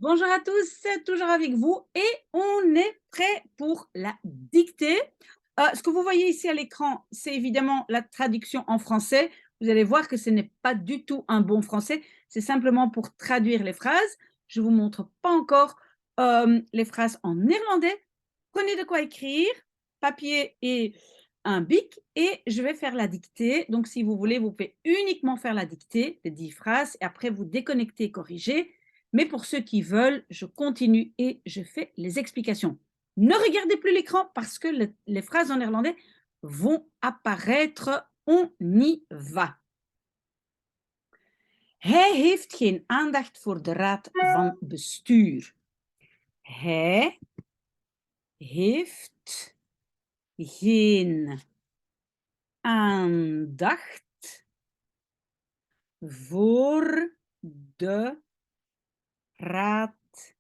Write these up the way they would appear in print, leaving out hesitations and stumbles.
Bonjour à tous, c'est toujours avec vous et on est prêt pour la dictée. Ce que vous voyez ici à l'écran, c'est évidemment la traduction en français. Vous allez voir que ce n'est pas du tout un bon français, c'est simplement pour traduire les phrases. Je ne vous montre pas encore les phrases en néerlandais. Prenez de quoi écrire, papier et un bic et je vais faire la dictée. Donc si vous voulez, vous pouvez uniquement faire la dictée, les 10 phrases, et après vous déconnectez, corrigez. Mais pour ceux qui veulent, je continue et je fais les explications. Ne regardez plus l'écran parce que les phrases en néerlandais vont apparaître. On y va. Hij heeft geen aandacht voor de raad van bestuur. Hij heeft geen aandacht voor de raad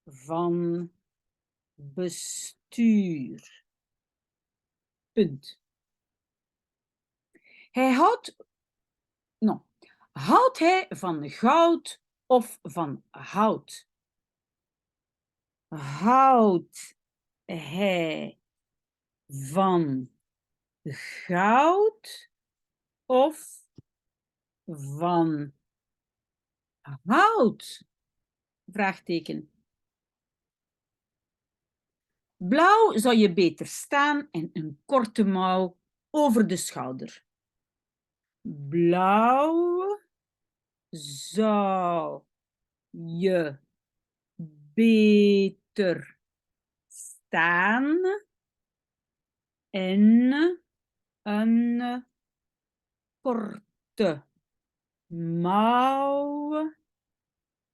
van bestuur. Punt. Hij houdt, non. Houdt hij van goud of van hout? Houdt hij van goud of van hout? Vraagteken. Blauw zou je beter staan en een korte mouw over de schouder. Blauw zou je beter staan en een korte mouw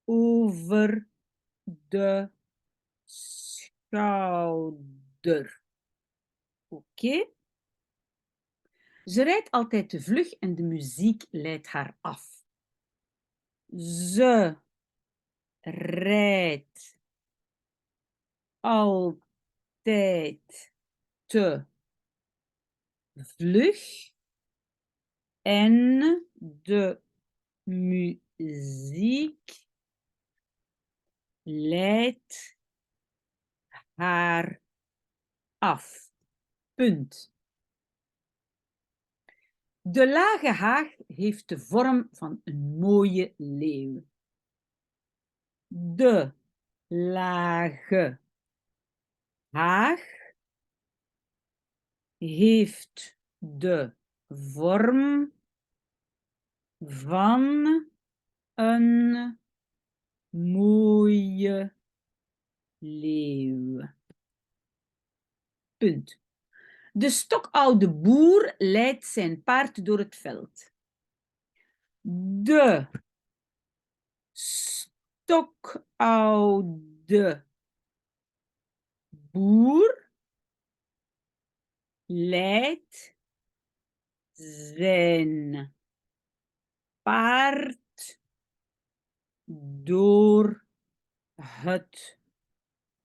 over de schouder. Oké? Ze rijdt altijd te vlug en de muziek leidt haar af. Ze rijdt altijd te vlug en de muziek leidt haar af. Punt. De lage haag heeft de vorm van een mooie leeuw. De lage haag heeft de vorm van een mooie leeuw. Punt. De stokoude boer leidt zijn paard door het veld. De stokoude boer leidt zijn paard door het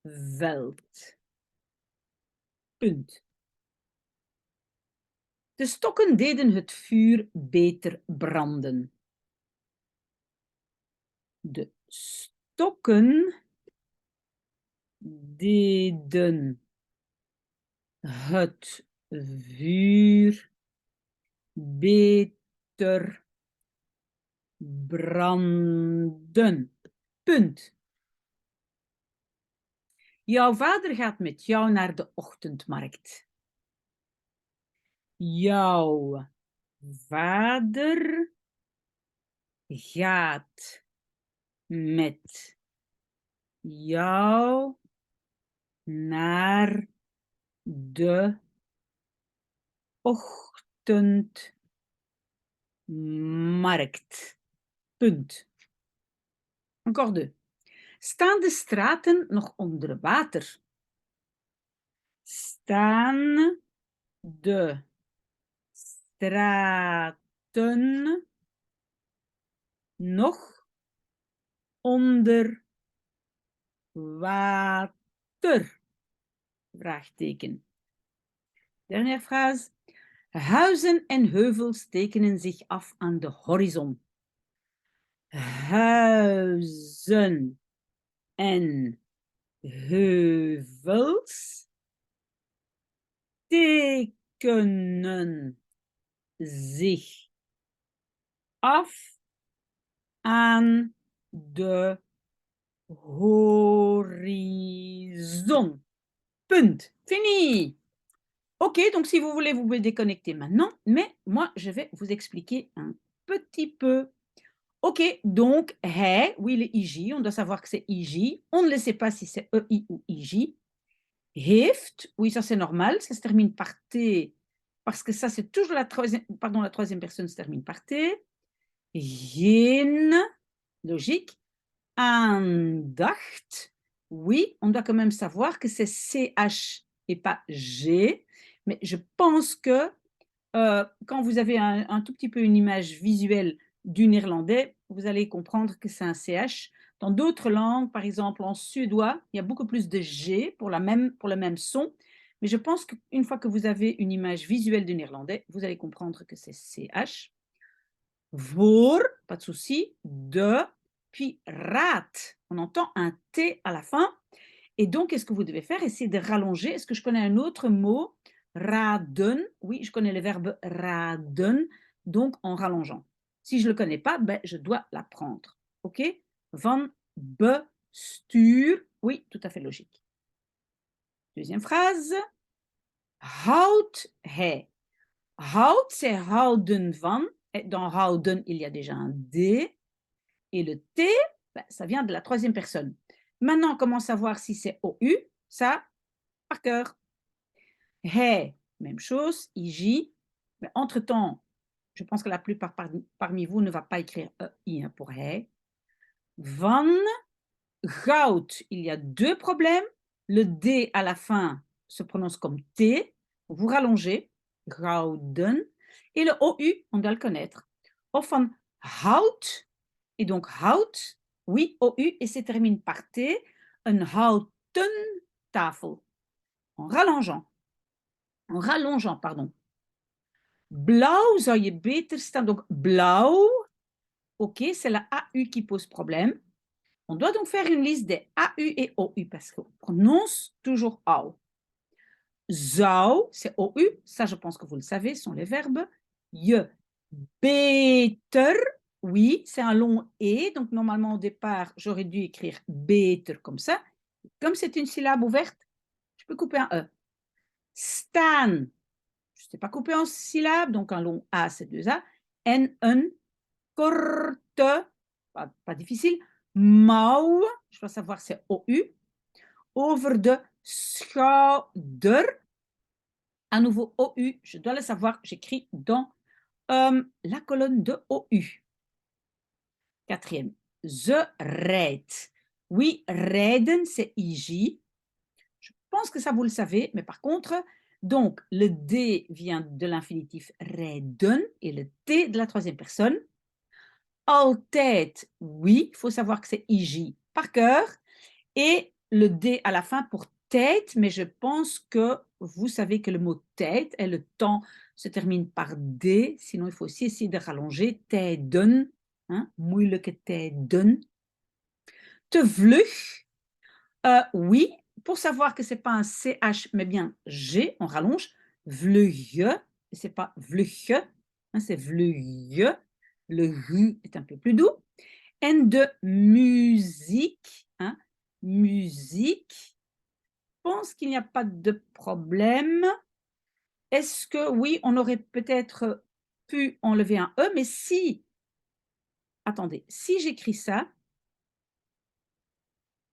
veld. Punt. De stokken deden het vuur beter branden. De stokken deden het vuur beter branden. Punt. Jouw vader gaat met jou naar de ochtendmarkt. Jouw vader gaat met jou naar de ochtendmarkt. Punt. Encore deux. Staan de straten nog onder water? Staan de straten nog onder water? Vraagteken. Dernière phrase. Huizen en heuvels tekenen zich af aan de horizon. Huizen en heuvels tekenen zich af aan de horizon. Punt. Fini. Ok, donc si vous voulez, vous pouvez déconnecter maintenant, mais moi, je vais vous expliquer un petit peu. Ok, donc, hij, oui, le IJ, on doit savoir que c'est IJ. On ne le sait pas si c'est EI ou IJ. Heeft, oui, ça c'est normal, ça se termine par T, parce que ça c'est toujours la troisième personne se termine par T. Geen, logique. Aandacht, oui, on doit quand même savoir que c'est CH et pas G, mais je pense que quand vous avez un tout petit peu une image visuelle du néerlandais, vous allez comprendre que c'est un CH. Dans d'autres langues, par exemple en suédois, il y a beaucoup plus de G pour le même son, mais je pense qu'une fois que vous avez une image visuelle du néerlandais, vous allez comprendre que c'est CH. Voor, pas de souci, de, puis raad. On entend un T à la fin. Et donc, qu'est-ce que vous devez faire? Essayez de rallonger. Est-ce que je connais un autre mot? Raden. Oui, je connais le verbe raden, donc en rallongeant. Si je ne le connais pas, ben, je dois l'apprendre. OK? Van bestuur. Oui, tout à fait logique. Deuxième phrase. Houdt hij. Houdt, c'est houden van. Et dans houden, il y a déjà un D. Et le T, ben, ça vient de la troisième personne. Maintenant, comment savoir si c'est OU? Ça, par cœur. Hij, même chose, IJ. Mais entre-temps, je pense que la plupart parmi vous ne va pas écrire EI hein, pour hij. Van, goud, il y a deux problèmes. Le D à la fin se prononce comme T. Vous rallongez, gouden. Et le OU, on doit le connaître. Of van hout, et donc hout, oui, OU, et se termine par T. Een houten tafel. En rallongeant, pardon. Blauw zou je beter staan. Donc, blauw, ok, c'est la AU qui pose problème. On doit donc faire une liste des AU et OU parce qu'on prononce toujours AU. Zou, c'est OU, ça je pense que vous le savez, sont les verbes. Je, beter, oui, c'est un long E, donc normalement au départ, j'aurais dû écrire beter comme ça. Comme c'est une syllabe ouverte, je peux couper un E. Staan, je ne sais pas couper en syllabes, donc un long A, c'est deux A. En een korte, pas difficile, mouw, je dois savoir c'est OU. Over de schouder, à nouveau OU, je dois le savoir, j'écris dans la colonne de OU. Quatrième, ze rijdt. Oui, rijden, c'est IJ. Je pense que ça, vous le savez, mais par contre, donc, le D vient de l'infinitif rijden et le T de la troisième personne. Altijd, oui, il faut savoir que c'est IJ par cœur. Et le D à la fin pour tête, mais je pense que vous savez que le mot tête et le temps se termine par D, sinon il faut aussi essayer de rallonger. Tijden, hein, moeilijke tijden. Te vlug, oui, pour savoir que ce n'est pas un CH, mais bien G, on rallonge. Vlugge, ce n'est pas vlugge, hein, c'est vlugge. Le U est un peu plus doux. En de musique, hein, musique. Je pense qu'il n'y a pas de problème. Est-ce que, oui, on aurait peut-être pu enlever un E, mais si, attendez, si j'écris ça,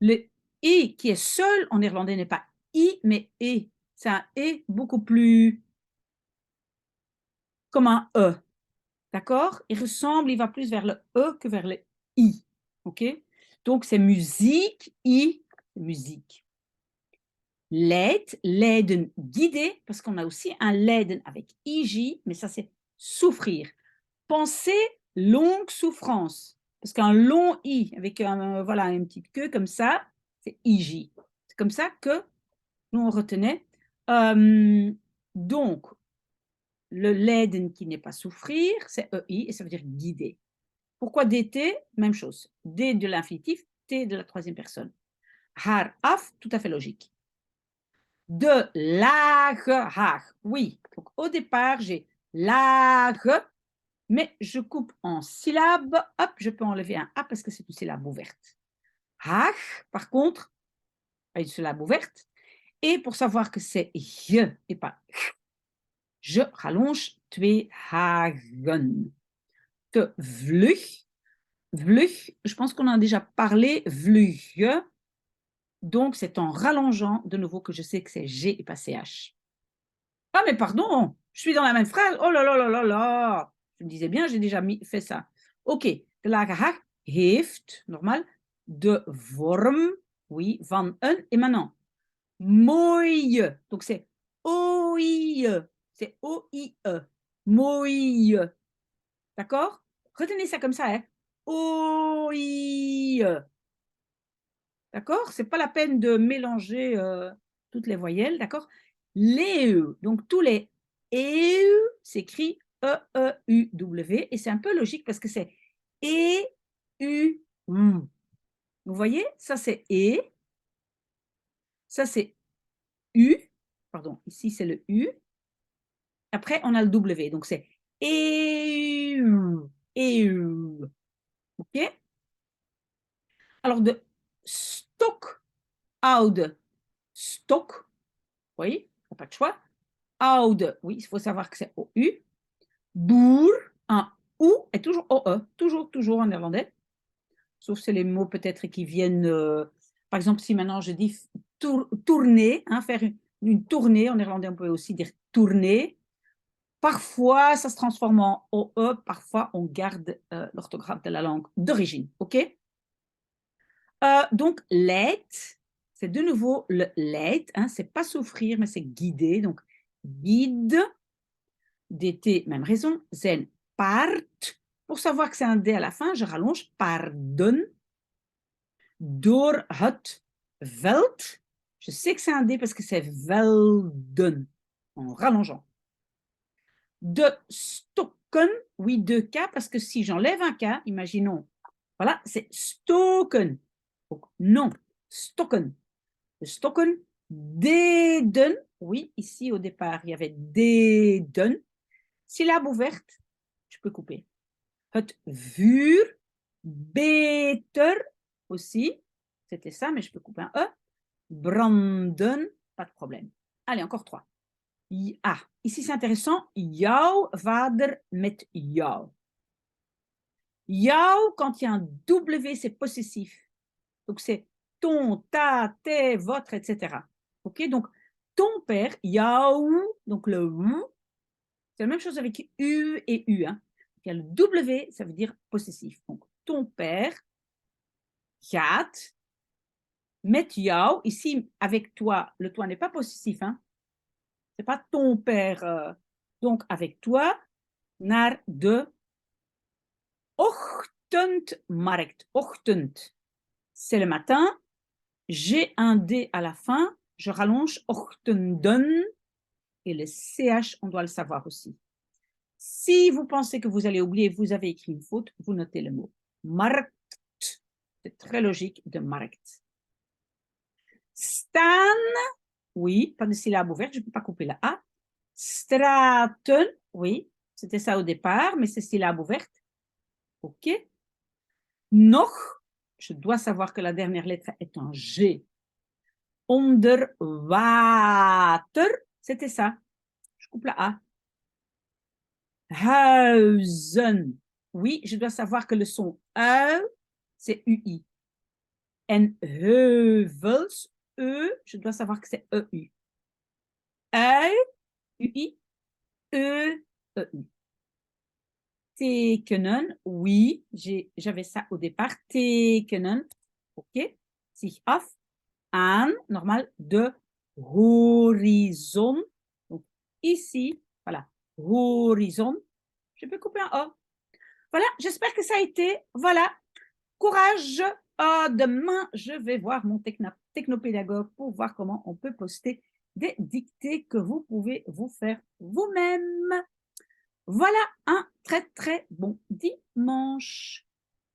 le I qui est seul en néerlandais n'est pas I, mais E. C'est un E beaucoup plus comme un E. D'accord? Il ressemble, il va plus vers le E que vers le I. OK? Donc, c'est musique, I, musique. Leid, leiden, guider, parce qu'on a aussi un leiden avec IJ, mais ça, c'est souffrir. Penser, longue souffrance. Parce qu'un long I avec voilà, une petite queue comme ça, c'est IJ. C'est comme ça que nous, on retenait. Donc, le leiden qui n'est pas souffrir, c'est EI et ça veut dire guider. Pourquoi DT? Même chose. D de l'infinitif, T de la troisième personne. haar af, tout à fait logique. De lage haar, oui. Donc, au départ, j'ai lage, mais je coupe en syllabe. Hop, je peux enlever un A parce que c'est une syllabe ouverte. Haag, par contre, une syllabe ouverte. Et pour savoir que c'est je et pas je rallonge twee hagen. Te vlug. Vlug, je pense qu'on en a déjà parlé. Vlug. Donc, c'est en rallongeant de nouveau que je sais que c'est G et pas CH. Ah, mais pardon, je suis dans la même phrase. Oh là là là là là. Je me disais bien, j'ai déjà fait ça. Ok, de lage haag heeft, normal, de vorm, oui, van een. Et maintenant, mooi. Donc, c'est OI. C'est O-I-E. Mooi. D'accord? Retenez ça comme ça, hein? OI. D'accord? C'est pas la peine de mélanger toutes les voyelles, d'accord? Les E, donc tous les EU s'écrit E-E-U-W et c'est un peu logique parce que c'est E-U. Vous voyez? Ça c'est E, ça c'est U, pardon, ici c'est le U. Après on a le W, donc c'est EU, EU. OK? Alors de stock, oude, stock, oui, il n'y a pas de choix. Oude, oui, il faut savoir que c'est O-U. Boer, un OU est toujours O-E, toujours en néerlandais. Sauf c'est les mots peut-être qui viennent, par exemple, si maintenant je dis tourner, hein, faire une tournée, en néerlandais on peut aussi dire tourner. Parfois, ça se transforme en OE, parfois on garde l'orthographe de la langue d'origine, ok? Donc, leid, c'est de nouveau le leid, hein, c'est pas souffrir, mais c'est guider, donc guide. DT, même raison. Zijn paard. Pour savoir que c'est un D à la fin, je rallonge paarden. Door het veld. Je sais que c'est un D parce que c'est velden, en rallongeant. De stokken, oui, 2K, parce que si j'enlève un K, imaginons, voilà, c'est stoken. Donc, non, stokken. De stokken, deden, oui, ici au départ, il y avait deden. Syllabe ouverte, je peux couper. Het vuur, beter aussi, c'était ça, mais je peux couper un E. Branden, pas de problème. Allez, encore 3. Ah, ici c'est intéressant. Jouw vader met jou. Jou, quand il y a un W, c'est possessif. Donc c'est ton, ta, tes, votre, etc. Ok, donc ton père, jou, donc le ou, c'est la même chose avec U et U. Hein. Il y a le W, ça veut dire possessif. Donc, ton père gaat met jou. Ici, avec toi, le toi n'est pas possessif. Hein. Ce n'est pas ton père. Donc, avec toi, naar de ochtendmarkt. Ochtend, c'est le matin. J'ai un D à la fin. Je rallonge ochtenden. Et le CH, on doit le savoir aussi. Si vous pensez que vous allez oublier, vous avez écrit une faute, vous notez le mot. Markt, c'est très logique de markt. Staan, oui, pas de syllabe ouverte, je ne peux pas couper la A. Straten, oui, c'était ça au départ, mais c'est syllabe ouverte. OK. Nog, je dois savoir que la dernière lettre est en G. Onder water, c'était ça. Je coupe la A. Huizen. Oui, je dois savoir que le son E, c'est UI. En heuvels, E, je dois savoir que c'est EU. Ui, UI, E, EU. Tekenen, oui, j'avais ça au départ. Tekenen, ok. Zich af, aan, normal, de horizon. Donc, ici, voilà, horizon. Je peux couper un O. Voilà, j'espère que ça a été. Voilà, courage. Demain, je vais voir mon technopédagogue pour voir comment on peut poster des dictées que vous pouvez vous faire vous-même. Voilà un très très bon dimanche.